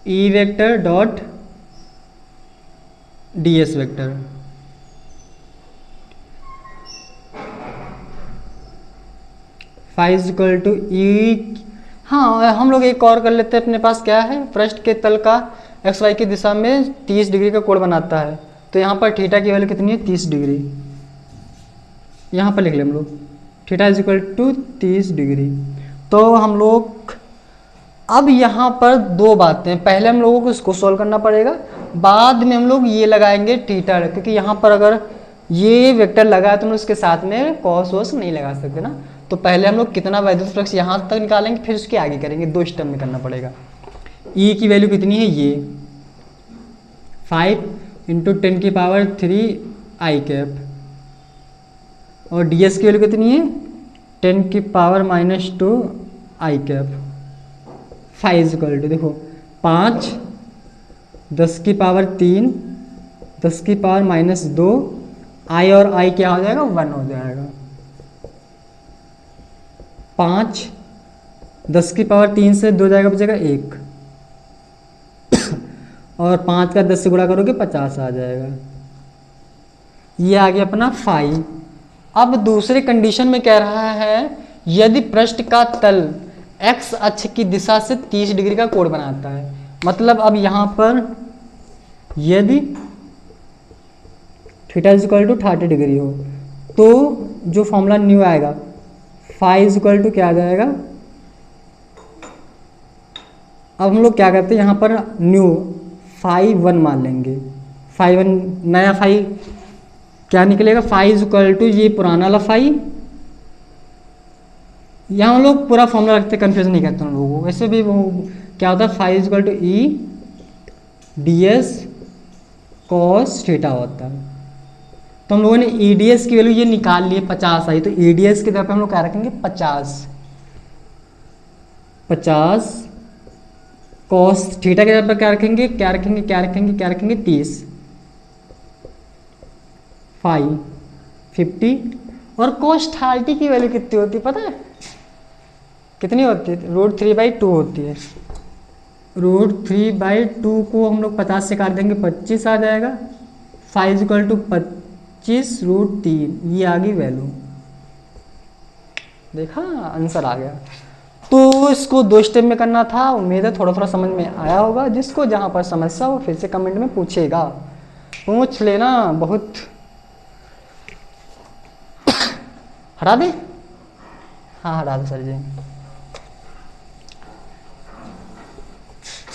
E vector dot D S vector. Phi is equal to E, हाँ हम लोग एक और कर लेते हैं। अपने पास क्या है, पृष्ठ के तल का एक्स वाई की दिशा में 30 डिग्री का कोण बनाता है। तो यहाँ पर थीटा की वैल्यू कितनी है, 30 डिग्री। यहाँ पर लिख लें हम लोग, theta is equal to 30 degree. तो हम लोग अब यहाँ पर दो बातें, पहले हम लोगों को इसको सॉल्व करना पड़ेगा, बाद में हम लोग ये लगाएंगे थीटा, क्योंकि यहाँ पर अगर ये वेक्टर लगा है तो हम लोग इसके साथ में कॉस वॉस नहीं लगा सकते ना। तो पहले हम लोग कितना वैद्युत फ्लक्स यहाँ तक निकालेंगे, फिर उसके आगे करेंगे, दो स्टेप में करना पड़ेगा। ई की वैल्यू कितनी है, ये 5 × 10⁻³ आई कैप, और डी एस की वैल्यू कितनी है 10⁻⁻2 i cap. Five is equal to, देखो 5 10⁻3 10⁻−2 आई, और आई क्या हो जाएगा, 1 हो जाएगा। 5 10⁻3 से 2 जाएगा, बचेगा 1, और 5 का 10 से गुणा करोगे 50 आ जाएगा। ये आ गया अपना फाई। अब दूसरे कंडीशन में कह रहा है, यदि पृष्ठ का तल एक्स अक्ष की दिशा से 30 डिग्री का कोण बनाता है, मतलब अब यहाँ पर यदि theta is equal to 30 degree हो, तो जो फॉर्मूला न्यू आएगा, फाई इज इक्वल टू क्या आ जाएगा। अब हम लोग क्या करते हैं, यहाँ पर न्यू फाई 1 मान लेंगे, फाई 1 नया फाई क्या निकलेगा, फाई इज इक्वल टू ये पुराना वाला फाई। यहाँ हम लोग पूरा फॉर्मूला रखते, कन्फ्यूजन नहीं करते हम लोगों को। वैसे भी वो क्या होता है, phi is equal to E D S cos theta होता है। तो हम लोगों ने ई डी एस की वैल्यू ये निकाल लिए, 50 आई। तो ई डी एस की तरफ हम लोग क्या रखेंगे, 50 कॉस थीटा के जगह पर क्या रखेंगे, क्या रखेंगे 30, फाई 50, और कॉस 30 की वैल्यू कितनी होती है पता है, कितनी होती है, √3/2 होती है। √3/2 को हम लोग 50 से काट देंगे, 25 आ जाएगा। फाई इज इक्वल टू 25√3, ये आ गई वैल्यू। देखा, आंसर आ गया। तो इसको 2 स्टेप में करना था। उम्मीद है थोड़ा थोड़ा समझ में आया होगा। जिसको जहाँ पर समस्या हो फिर से कमेंट में पूछेगा, पूछ लेना। बहुत हटा दे, हाँ हटा दे सर जी।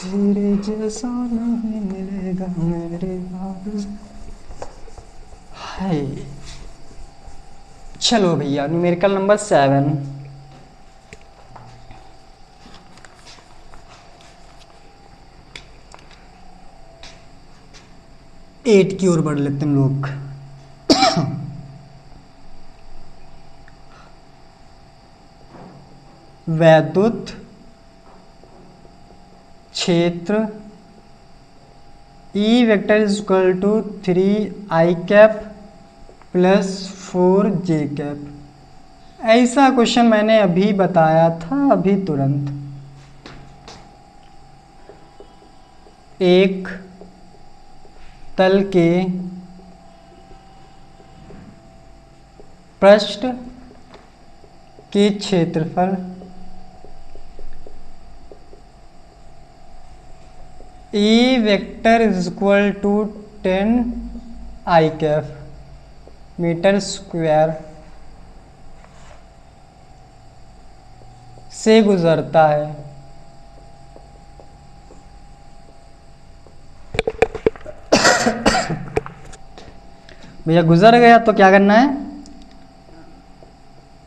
तेरे जैसा नहीं मिलेगा मेरे हाय। चलो भैया, न्यूमेरिकल नंबर 7। 8 की ओर बढ़ लेते हैं हम लोग। वैद्युत क्षेत्र E vector is equal to 3i cap plus 4j cap. ऐसा क्वेश्चन मैंने अभी बताया था, अभी तुरंत। एक तल के पृष्ठ के क्षेत्रफल E vector is equal to 10i cap metre square से गुजरता है। भैया गुजर गया तो क्या करना है,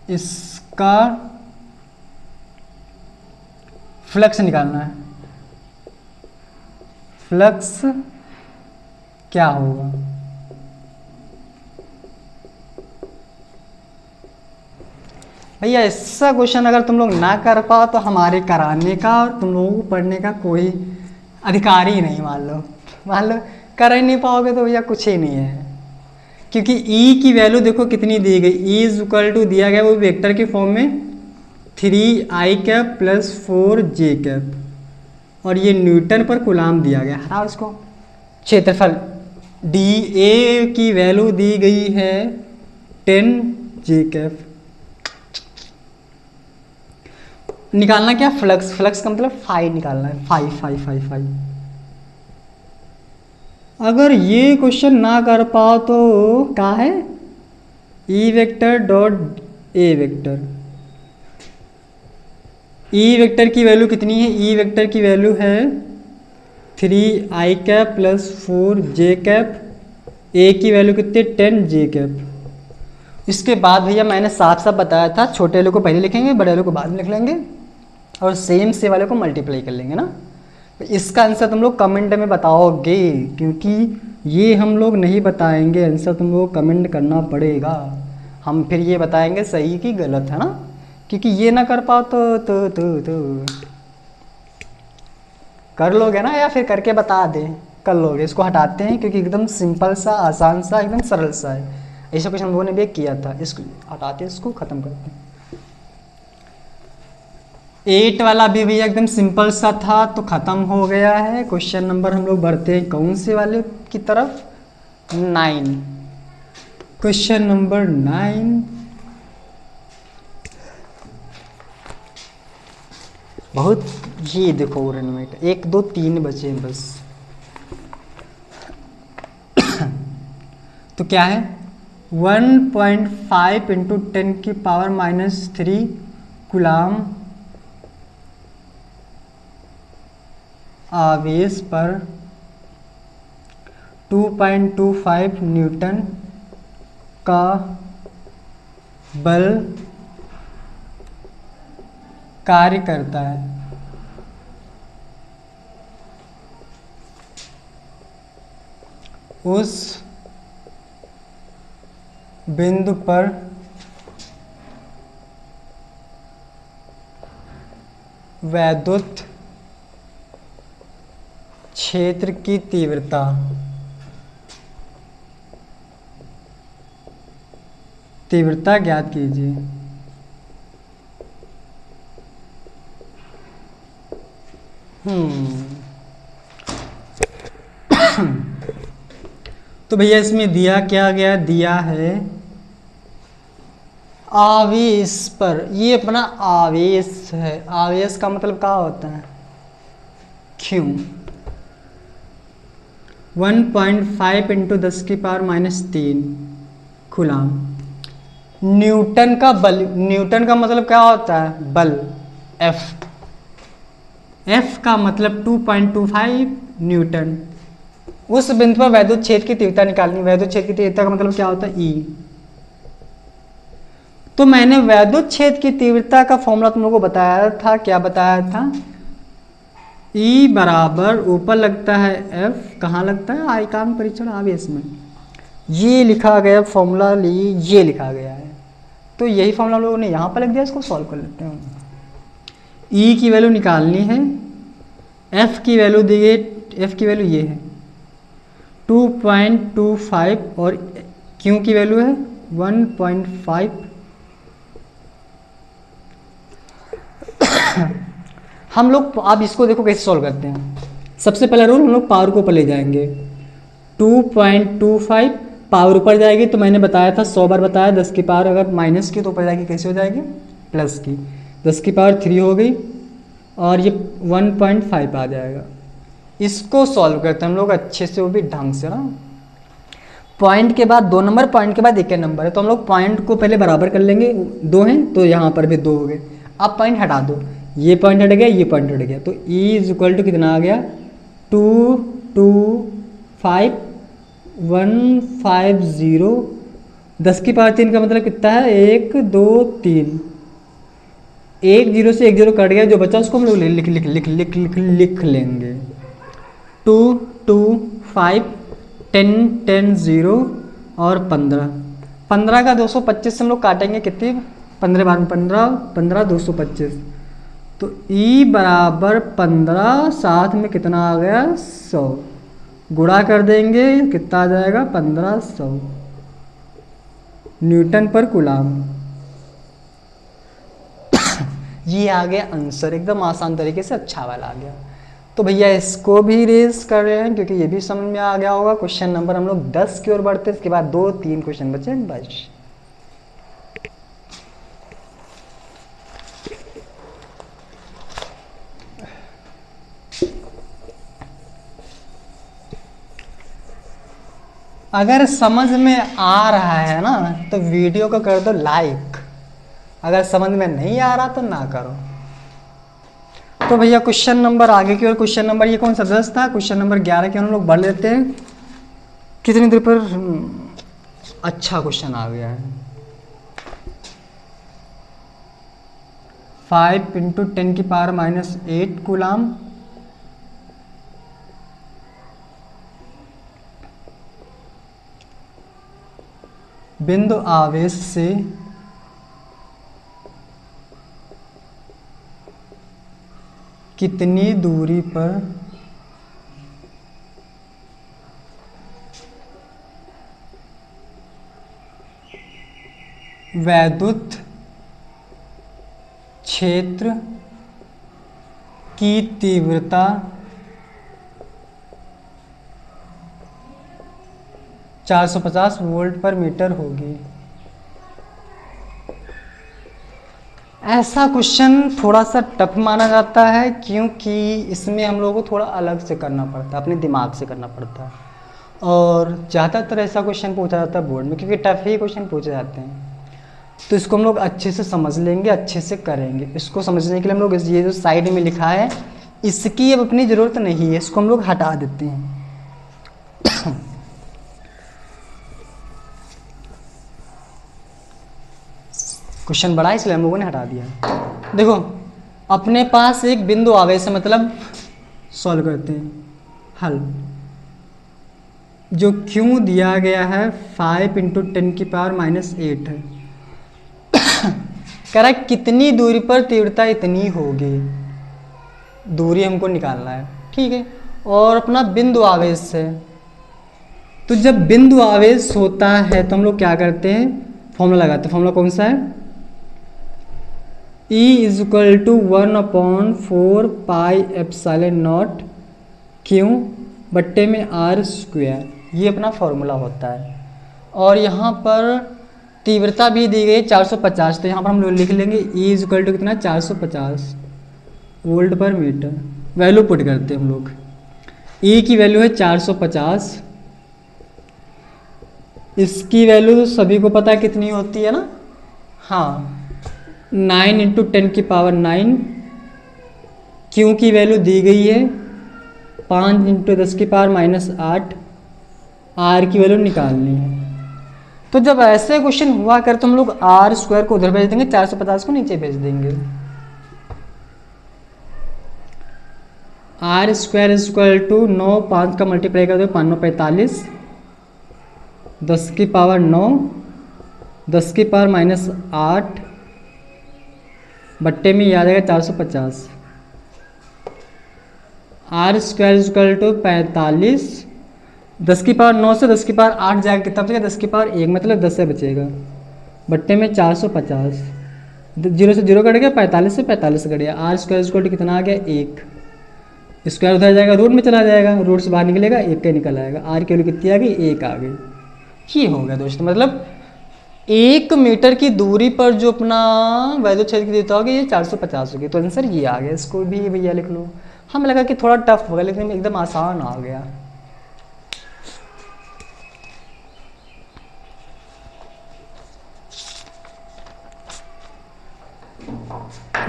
इसका फ्लक्स निकालना है। फ्लक्स क्या होगा, भैया ऐसा क्वेश्चन अगर तुम लोग ना कर पाओ तो हमारे कराने का और तुम लोगों को पढ़ने का कोई अधिकार ही नहीं। मान लो कर ही नहीं पाओगे तो भैया कुछ ही नहीं है, क्योंकि E की वैल्यू देखो कितनी दी गई, E इज इक्वल टू दिया गया वो वेक्टर के फॉर्म में 3i cap plus 4j cap, और ये न्यूटन पर कूलाम दिया गया है। उसको क्षेत्रफल dA की वैल्यू दी गई है 10j कैप। निकालना क्या, फ्लक्स। फ्लक्स का मतलब फाई निकालना है, फाई फाई फाई फाई। अगर ये क्वेश्चन ना कर पाओ तो क्या है, E vector dot A vector. E vector की वैल्यू कितनी है, E वेक्टर की वैल्यू है 3i cap plus 4j cap. A की वैल्यू कितनी, 10j कैप। इसके बाद भैया मैंने साफ साफ बताया था, छोटे वाले को पहले लिखेंगे, बड़े वाले को बाद में लिख लेंगे, और सेम से वाले को मल्टीप्लाई कर लेंगे ना। तो इसका आंसर तुम लोग कमेंट में बताओगे, क्योंकि ये हम लोग नहीं बताएंगे, आंसर तुम लोग कमेंट करना पड़ेगा। हम फिर ये बताएंगे सही कि गलत, है ना, क्योंकि ये ना कर पाओ तो कर लोगे ना, या फिर करके बता दे कर लोगे। इसको हटाते हैं क्योंकि एकदम सिंपल सा, आसान सा, एकदम सरल सा है। ऐसा कुछ हम लोगों ने भी किया था, इसको हटाते, इसको ख़त्म करते हैं। 8 वाला भी भैया एकदम सिंपल सा था तो ख़त्म हो गया है। क्वेश्चन नंबर हम लोग बढ़ते हैं कौन से वाले की तरफ, 9। क्वेश्चन नंबर 9 बहुत ये देखो रेनमेट 1 2 3 बचे हैं बस। तो क्या है, 1.5 इंटू 10 की पावर -3 कूलाम आवेश पर 2.25 न्यूटन का बल कार्य करता है। उस बिंदु पर वैद्युत क्षेत्र की तीव्रता ज्ञात कीजिए। तो भैया इसमें दिया क्या गया, दिया है आवेश पर, ये अपना आवेश है। आवेश का मतलब क्या होता है, क्यों। 1.5 इंटू 10 की पावर -3 कूलाम। न्यूटन का बल, न्यूटन का मतलब क्या होता है, बल, F। F का मतलब 2.25 न्यूटन। उस बिंदु पर वैद्युत क्षेत्र की तीव्रता निकालनी। वैद्युत क्षेत्र की तीव्रता का मतलब क्या होता है, E। तो मैंने वैद्युत क्षेत्र की तीव्रता का फॉर्मूला तुम लोगों को बताया था, क्या बताया था, ई बराबर ऊपर लगता है एफ, कहाँ लगता है आयतान परीक्षण आवेश में, ये लिखा गया फॉर्मूला ये लिखा गया है, तो यही फॉर्मूला हम लोगों ने यहाँ पर लिख दिया। इसको सॉल्व कर लेते हैं। ई की वैल्यू निकालनी है, एफ की वैल्यू दी गई, एफ की वैल्यू ये है 2.25 और क्यू की वैल्यू है 1.5। हम लोग अब इसको देखो कैसे सॉल्व करते हैं। सबसे पहला रूल, हम लोग पावर को ऊपर ले जाएंगे। 2.25 पावर ऊपर जाएगी, तो मैंने बताया था 100 बार बताया, 10 की पावर अगर माइनस की तो ऊपर जाएगी कैसे हो जाएगी, प्लस की, 10 की पावर 3 हो गई और ये 1.5 आ जाएगा। इसको सॉल्व करते हैं हम लोग अच्छे से, वो भी ढंग से ना। पॉइंट के बाद 2 नंबर, पॉइंट के बाद एक नंबर है, तो हम लोग पॉइंट को पहले बराबर कर लेंगे, 2 हैं तो यहाँ पर भी 2 हो गए। अब पॉइंट हटा दो, ये पॉइंट हट गया, ये पॉइंट हट गया, तो E इज इक्वल टू कितना आ गया 225,150। 10 की पावर 3 का मतलब कितना है 1 2 3, 1 0 से 1 0 कट गया, जो बचा उसको हम लोग लिख लिख लिख लिख लिख लिख लेंगे। 2 2 5 10 10 0 और 15, 15 का 225 से हम लोग काटेंगे कितनी, 15 बार 15 15 225, तो E बराबर 15, साथ में कितना आ गया 100, गुणा कर देंगे कितना आ जाएगा 1500 न्यूटन पर कूलाम। ये आ गया आंसर, एकदम आसान तरीके से अच्छा वाला आ गया। तो भैया इसको भी रेज कर रहे हैं क्योंकि ये भी समझ में आ गया होगा। क्वेश्चन नंबर हम लोग 10 की ओर बढ़ते हैं, इसके बाद 2-3 क्वेश्चन बचे बस। अगर समझ में आ रहा है ना तो वीडियो को कर दो लाइक, अगर समझ में नहीं आ रहा तो ना करो। तो भैया क्वेश्चन नंबर आगे की ओर, क्वेश्चन नंबर ये कौन सा 10 था, क्वेश्चन नंबर 11 की हम लोग बढ़ लेते हैं। कितनी देर पर अच्छा क्वेश्चन आ गया है। 5 × 10⁻⁸ कूलाम बिंदु आवेश से कितनी दूरी पर वैद्युत क्षेत्र की तीव्रता 450 वोल्ट पर मीटर होगी। ऐसा क्वेश्चन थोड़ा सा टफ माना जाता है क्योंकि इसमें हम लोगों को थोड़ा अलग से करना पड़ता है, अपने दिमाग से करना पड़ता है, और ज़्यादातर ऐसा क्वेश्चन पूछा जाता है बोर्ड में क्योंकि टफ ही क्वेश्चन पूछे जाते हैं। तो इसको हम लोग अच्छे से समझ लेंगे, अच्छे से करेंगे। इसको समझने के लिए हम लोग ये जो साइड में लिखा है इसकी अब अपनी ज़रूरत नहीं है, इसको हम लोग हटा देते हैं। क्वेश्चन बड़ा है इसलिए हम लोगों ने हटा दिया। देखो अपने पास एक बिंदु आवेश है, मतलब सॉल्व करते हैं हल। जो क्यों दिया गया है 5 × 10⁻⁸ है। कह रहा है कितनी दूरी पर तीव्रता इतनी होगी, दूरी हमको निकालना है, ठीक है। और अपना बिंदु आवेश है, तो जब बिंदु आवेश होता है तो हम लोग क्या करते हैं, फॉर्मूला लगाते हैं। फॉर्मूला कौन सा है, E = 1/4πε0 Q बट्टे में r², ये अपना फॉर्मूला होता है। और यहाँ पर तीव्रता भी दी गई 450, तो यहाँ पर हम लोग लिख लेंगे E = कितना 450 volt per metre. Value put करते हैं हम लोग, E की वैल्यू है 450, इसकी वैल्यू तो सभी को पता है कितनी होती है ना, हाँ 9 × 10⁹। क्यू की वैल्यू दी गई है 5 × 10⁻⁸। आर की वैल्यू निकालनी है। तो जब ऐसे क्वेश्चन हुआ कर तो हम लोग r² को उधर भेज देंगे, 450 को नीचे भेज देंगे। आर स्क्वायर इक्वल टू 9, 5 का मल्टीप्लाई कर दो, 5 9 45, 10 की पावर 9, 10 की पावर -8 बट्टे में ये आ जाएगा 450। आर स्क्वायर इक्वल टू 45, 10 की पावर 9 से 10 की पावर 8 जाएगा, कितना बचेगा 10 की पावर 1, मतलब 10 से बचेगा, बट्टे में 450, 0 से 0 कट गया, 45 से 45 कट गया, आर स्क्वायर इक्वल टू कितना आ गया 1, स्क्वायर उधर जाएगा रूट में चला जाएगा, रूट से बाहर निकलेगा 1 का निकल आएगा, आर की वैल्यू कितनी आ गई 1 आ गई। ये हो गया दोस्तों, मतलब 1 मीटर की दूरी पर जो अपना वैद्युत क्षेत्र की तीव्रता होगी ये 450 होगी, तो आंसर ये आ गया। इसको भी भैया लिख लो। हमें लगा कि थोड़ा टफ होगा लेकिन एकदम आसान आ गया।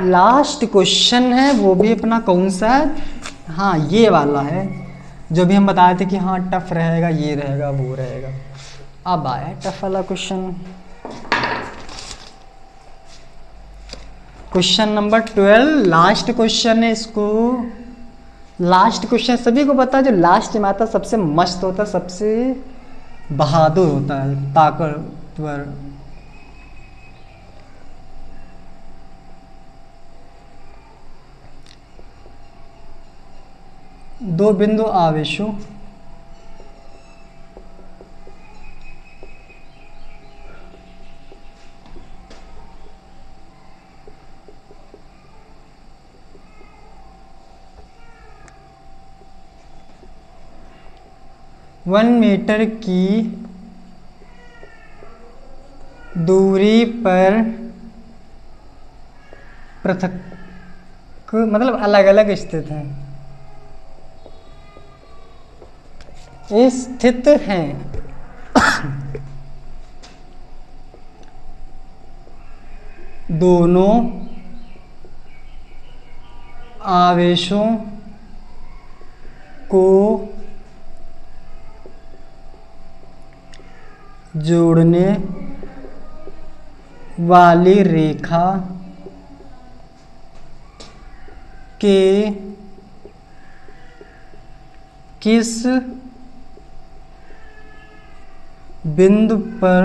लास्ट क्वेश्चन है, वो भी अपना कौन सा है, हाँ ये वाला है, जो भी हम बताए थे कि हाँ टफ रहेगा, ये रहेगा वो रहेगा। अब आया टफ वाला question, question number 12, last question है। इसको लास्ट क्वेश्चन सभी को पता है, जो लास्ट में आता है सबसे मस्त होता है, सबसे बहादुर होता है, ताकतवर। दो बिंदु आवेशों वन मीटर की दूरी पर पृथक, मतलब अलग अलग स्थित हैं, स्थित हैं। दोनों आवेशों को जोड़ने वाली रेखा के किस बिंदु पर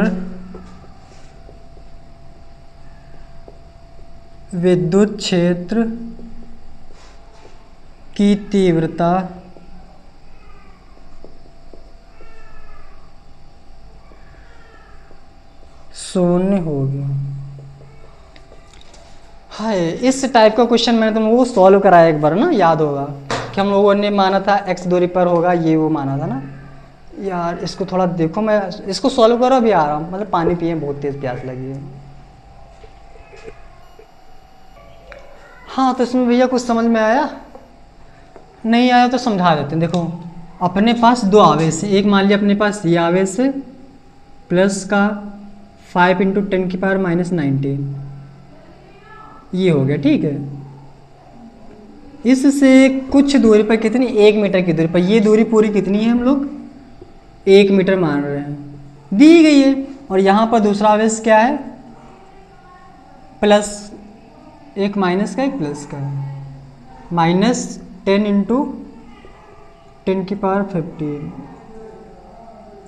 विद्युत क्षेत्र की तीव्रता शून्य होगी। हाय, इस टाइप का क्वेश्चन मैंने तुम लोगों को सॉल्व कराया एक बार ना, याद होगा कि हम लोगों ने माना था x दूरी पर होगा, ये वो माना था ना यार। इसको थोड़ा देखो, मैं इसको सॉल्व करो, अभी आ रहा हूँ, मतलब पानी पिए, बहुत तेज प्यास लगी है। हाँ, तो इसमें भैया कुछ समझ में आया? नहीं आया तो समझा देते हैं। देखो, अपने पास दो आवेश है, एक मान लिया अपने पास ये आवेश है, प्लस का 5 × 10⁻⁹, ये हो गया, ठीक है। इससे कुछ दूरी पर, कितनी, 1 मीटर की दूरी पर, ये दूरी पूरी कितनी है, हम लोग 1 मीटर मान रहे हैं, दी गई है। और यहाँ पर दूसरा आवेश क्या है, प्लस, एक माइनस का एक प्लस का, -10 × 10⁻15,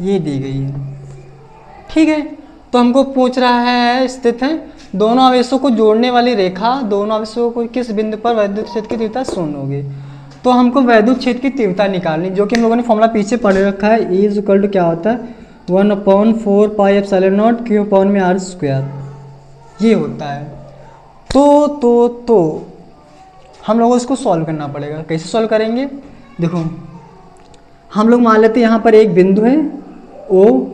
ये दी गई है, ठीक है। तो हमको पूछ रहा है, स्थित है दोनों आवेशों को जोड़ने वाली रेखा, दोनों आवेशों को किस बिंदु पर वैद्युत क्षेत्र की तीव्रता शून्य होगी। तो हमको वैद्युत क्षेत्र की तीव्रता निकालनी, जो कि हम लोगों ने फॉर्मूला पीछे पढ़ रखा है। E = क्या होता है, 1/4πε0 Q/r², ये होता है। तो हम लोगों को इसको सॉल्व करना पड़ेगा। कैसे सॉल्व करेंगे, देखो हम लोग मान लेते हैं यहाँ पर एक बिंदु है ओ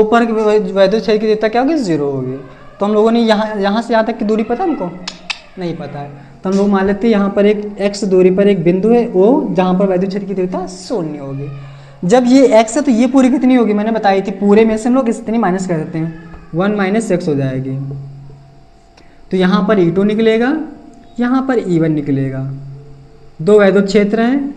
पर वैद्युत क्षेत्र की तीव्रता क्या होगी, 0 होगी। तो हम लोगों ने यहाँ से यहाँ तक की दूरी पता है हमको, नहीं पता है, तो हम लोग मान लेते हैं यहाँ पर एक x दूरी पर एक बिंदु है O, जहाँ पर वैद्युत क्षेत्र की तीव्रता 0 होगी। जब ये x है तो ये पूरी कितनी होगी, मैंने बताई थी, पूरे में से हम लोग इतनी माइनस कर देते हैं, 1 - x हो जाएगी। तो यहाँ पर E2 निकलेगा, यहाँ पर E1 निकलेगा। दो वैद्युत क्षेत्र हैं,